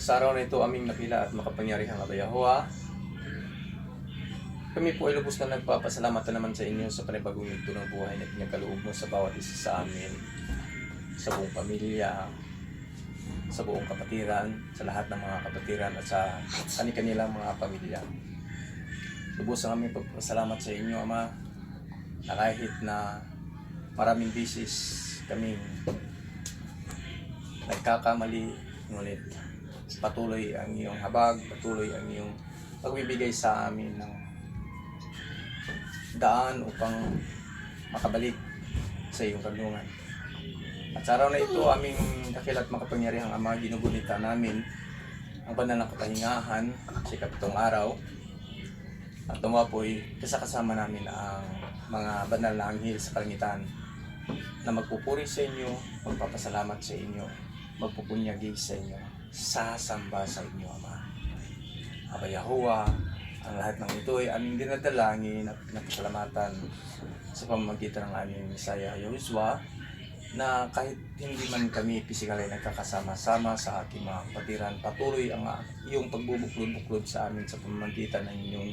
Sa araw na ito, aming nakila at makapangyarihang Aba Yahuwah, kami po ay lubos na nagpapasalamat na naman sa inyo sa panibagong yugto ng buhay na pinagkaloob mo sa bawat isa sa amin, sa buong pamilya, sa buong kapatiran, sa lahat ng mga kapatiran at sa kanilang mga pamilya. Lubos ang aming pagpasalamat sa inyo, Ama, na kahit na maraming bisis kaming nagkakamali, ngunit patuloy ang iyong habag, patuloy ang iyong pagbibigay sa amin ng daan upang makabalik sa iyong kanlungan. At sa araw na ito, aming dakilat makapangyarihang Ama, ginugunita namin ang banal ng kapahingahan sa ikapitong araw. At tumapoy, kasama namin ang mga banal na anghel sa kalangitan na magpupuri sa inyo, magpapasalamat sa inyo, magpupunyagi sa inyo, sasamba sa inyo, Ama. Aba Yahuwah, ang lahat ng ito ay aming dinadalangin at pinapasalamatan sa pamamagitan ng aming Messiah Yahushua, na kahit hindi man kami pisikal ay nagkakasama-sama sa ating mga kapatiran, patuloy ang iyong pagbubuklod-buklod sa amin sa pamamagitan ng inyong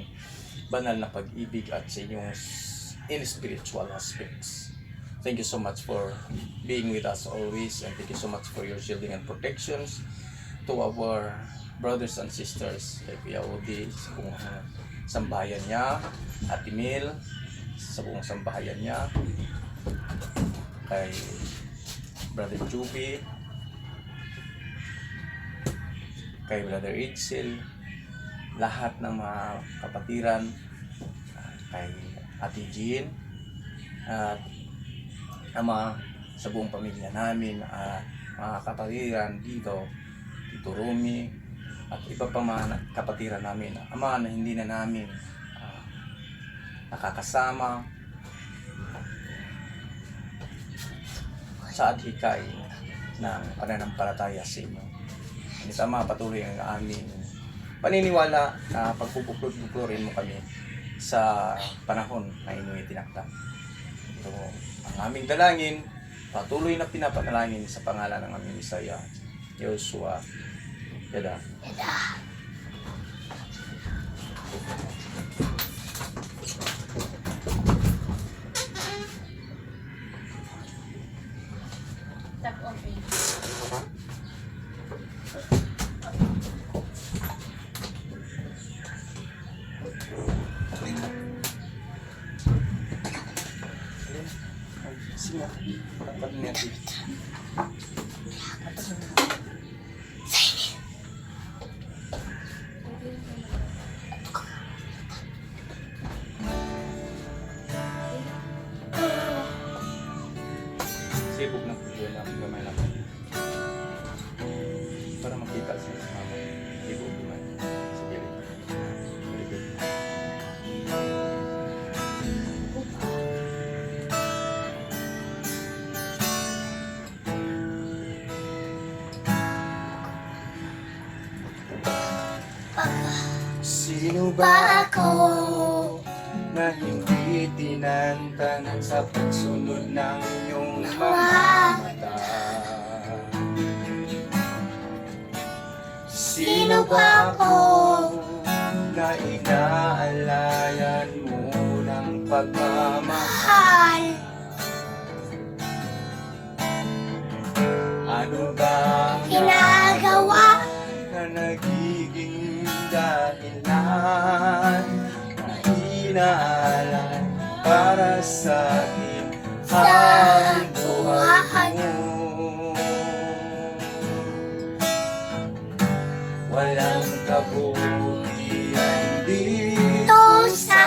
banal na pag-ibig at sa inyong in spiritual aspects. Thank you so much for being with us always, and thank you so much for your shielding and protections to our brothers and sisters, kay Kuya Odi sa buong sambahayan niya, at Emil sa buong sambahayan niya, kay Brother Juby, kay Brother Itzel, lahat ng mga kapatiran, kay Ate Jean, at Ama, sa buong pamilya namin, mga kapatiran dito, Tito Rumi, at iba pang mga kapatiran namin, Ama, na hindi na namin nakakasama sa adhikay ng pananampalataya sa inyo. Ngunit Ama, patuloy ang aming paniniwala na pagpupuklod-buklorin mo kami sa panahon na inyong itinakda. Ito ang aming dalangin, patuloy na pinapanalangin sa pangalan ng aming Messiah Yahushua. Yada. Tap on page. Sige, dapat niya dito. Sibog na po yun lang, gamay lang. Para makita siya sa mama. Sibog gamay. Sige rin. Very good. Sino ba ako na hindi tinantanan sa pagsunod ng iyong mga mata? Sino ba ako na inaalayan mo ng pagmamahal? Ano ba ang Ginagawa na nagiging dahilan na inaalan para sa akin ang buhay mo? Walang kabutihan dito sa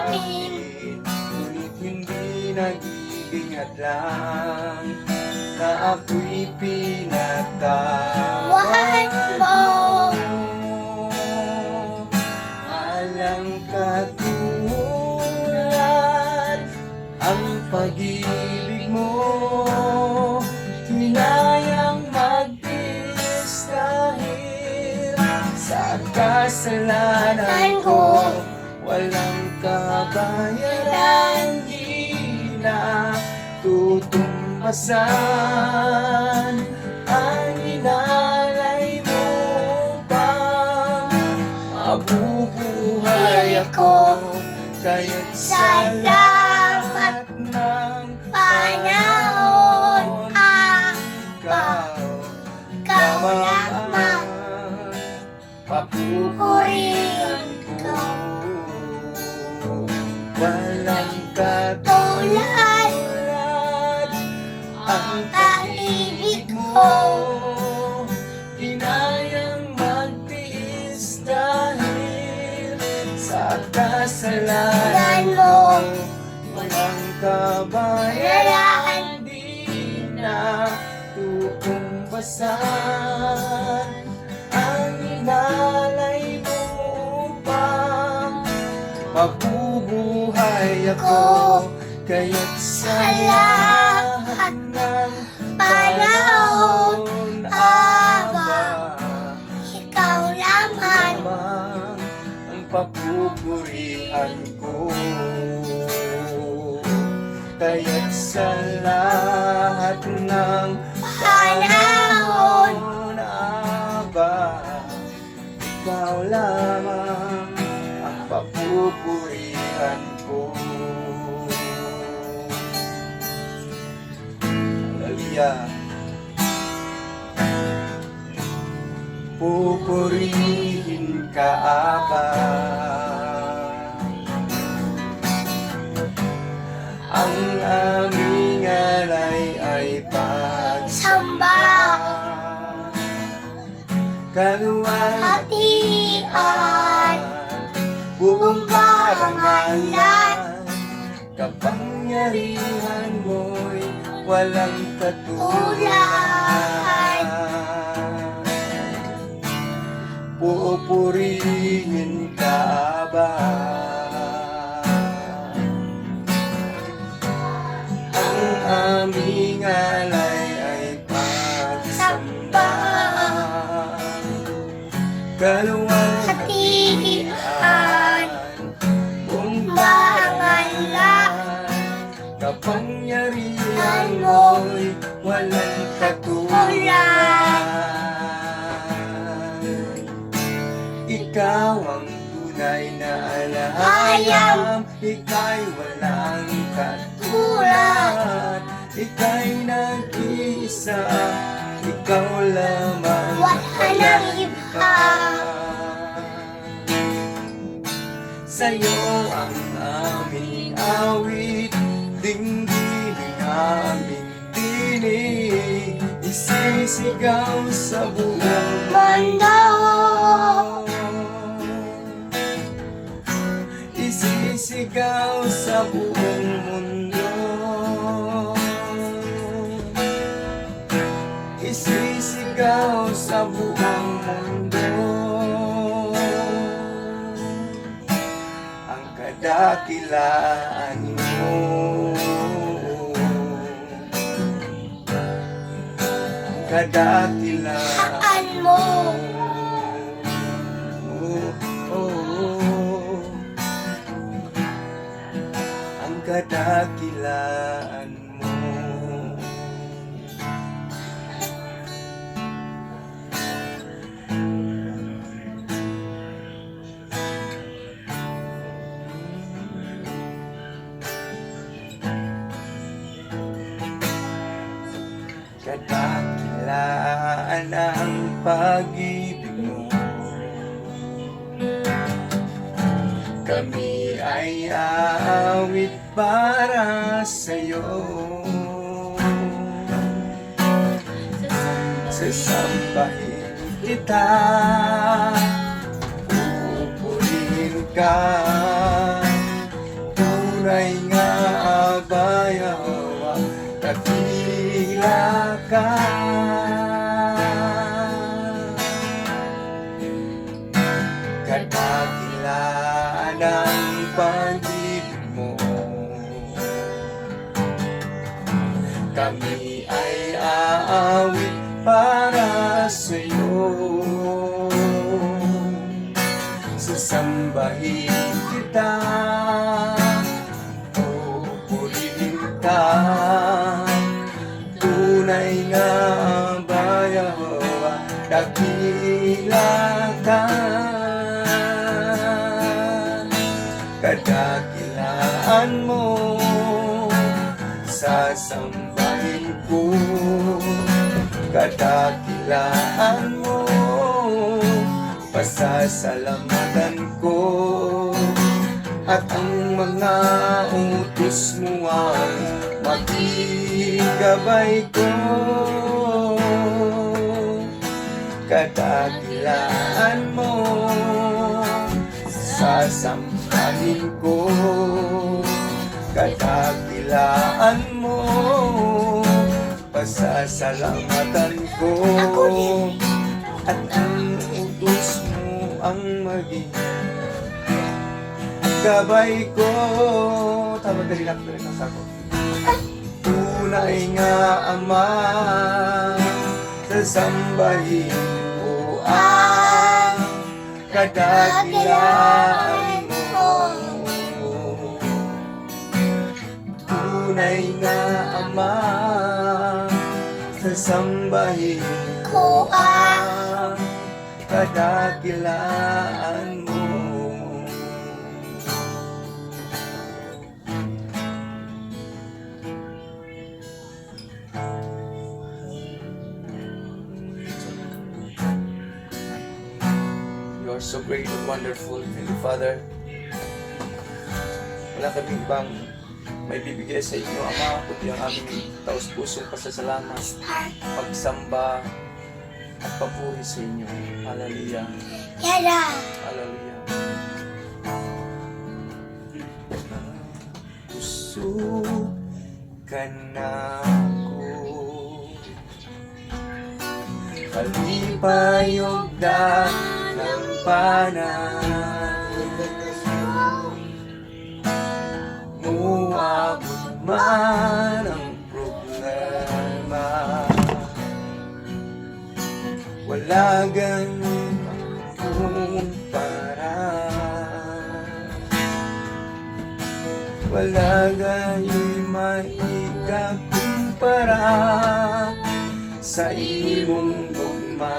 amin, ngunit hindi nagiging hadlang na ako'y pinatawan mo. Alang katulad ang pag-ibig mo, hinayang magtiis dahil sa kasalanan ko. Walang kabayaran, di na tutumbasan ang inalay mo pang mabubuhay ako. Kaya't sa lahat ng panahon ikaw lamang papupurihan ko. Walang tulad katulad ang pag-ibig mo, mo. hinayang magtiis dahil sa kasalanan mo. Walang kabayaran, di na tutumbasan ang inalay mo pang mabubuhay ako. Kaya't sa lahat ng panahon, Ikaw lamang ang papupurihan ko. Kaya't sa lahat ng panahon, ikaw lamang ang papupurihan ko. Hallelujah. Pupurihin ka, Aba. Ang aming alay ay pagsamba, hatian, buong karangalan, kapangyarihan mo'y walang tulad. Pupurihin ka, Aba. Ang aming alay ay pagsamba, hatian, buong karangalan, kapangyarihan mo'y walang katulad. Ikaw ang tunay na alam, ika'y walang katulad. Ika'y nag-iisa, ikaw lamang wala nang iba. Sa'yo ang aming awit, dinggin ang aming tinig, isisigaw sa buong Mundo, isisigaw sa buong mundo, isisigaw sa buong mundo ang kadakilaan mo, ang kadakilaan saan mo mo. Oh, kadakilaan mo. Kadakilaan ang pag-ibig mo. Kami ay aawit para sa'yo. Sasambahin kita, pupurihin ka, tunay nga abayawa, dakila ka. Kadakilaan ang pag-ibig mo. Kami ay aawit para sa'yo. Sasambahin kita, pupurihin ka, tunay nga bayawa, dakila ka. Kadakilaan mo, sasambahin ko. Kadakilaan mo, pasasalamatan ko. At ang mga utos mo ay magigabay ko. Kadakilaan mo, sasambahin ko. Kadakilaan mo, pasasalamatan ko. At ang utos mo ang maging gabay ko. Tama, dali lang ang sagot. Tunay nga Ama, sasambahin ko ang kadakilaan mo. Tunay nga Ama, sasambahin ko ang kadakilaan mo. You are so great and wonderful, Heavenly Father. Wala kaming ibang may bibigay sa inyo, Ama, kundi ang aming taos-pusong pasasalamat, pagsamba, at papuri sa inyo. Hallelujah. Yada. Hallelujah. Busog ka na ako, palipayog na ng panahon, muabot man ang problema, wala ganun kumpara, wala ganun maikakumpara sa imong gugma.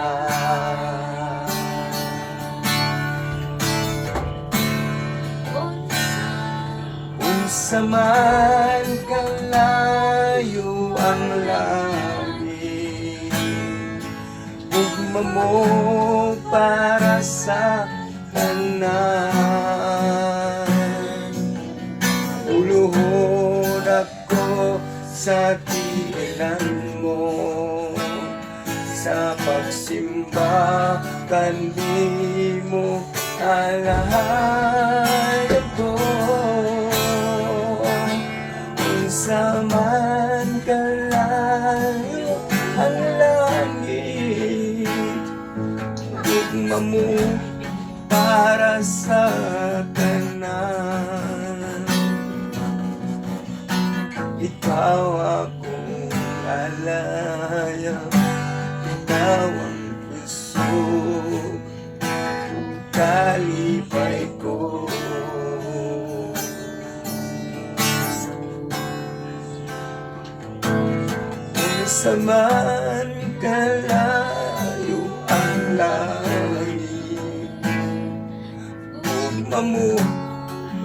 Unsa man kalayo ang langit, gugma mo para sa tanan. Uluhod ako sa tiilan mo, sa pagsimba kandi mo alahayan ko. Unsa man kalayo ang langit, gugma mo para sa tanan. Ikaw akong alaya, ikaw ang puso, kalipay ko. Saman kalayo ang langit, ugma mo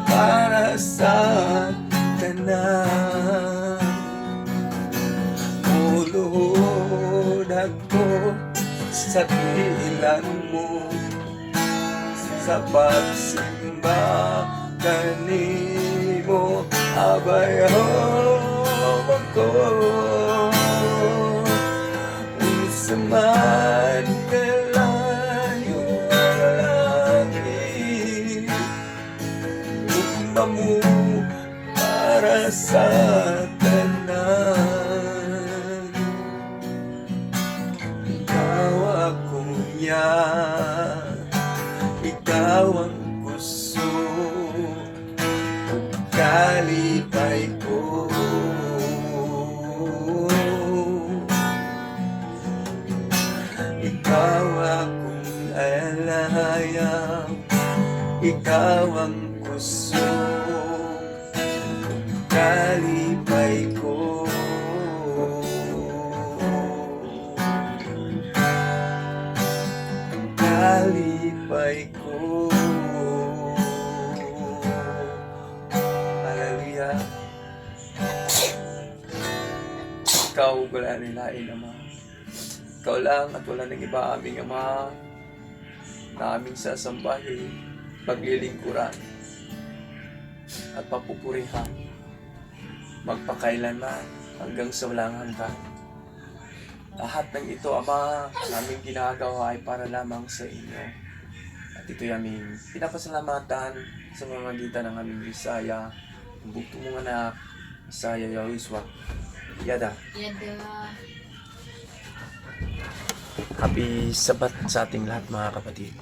para sa tanan. Uluhod ako sa tilan mo, sa pagsimba kanimo abayaw ako. Saman kalayo ang langit, ugma mo para sa tanan. Ikaw akong ikaw ang gusto, kalipay ko. Ikaw akong alayang, ikaw ang gusto, kalipay ko. Kalipay ko. Hallelujah. Ikaw wala nilain, Ama. Ikaw lang at wala nang iba, aming Ama, na aming sasambahin, paglilingkuran at papupurihan magpakailanman hanggang sa walang hanggan. Lahat ng ito, Ama, naming ginagawa ay para lamang sa inyo. At ito'y aming pinapasalamatan sa mamagitan ng aming Isaya, ang bugto mong anak, Isaya Yahushua. Yada. Yada. Happy Sabat sa ating lahat, mga kapatid.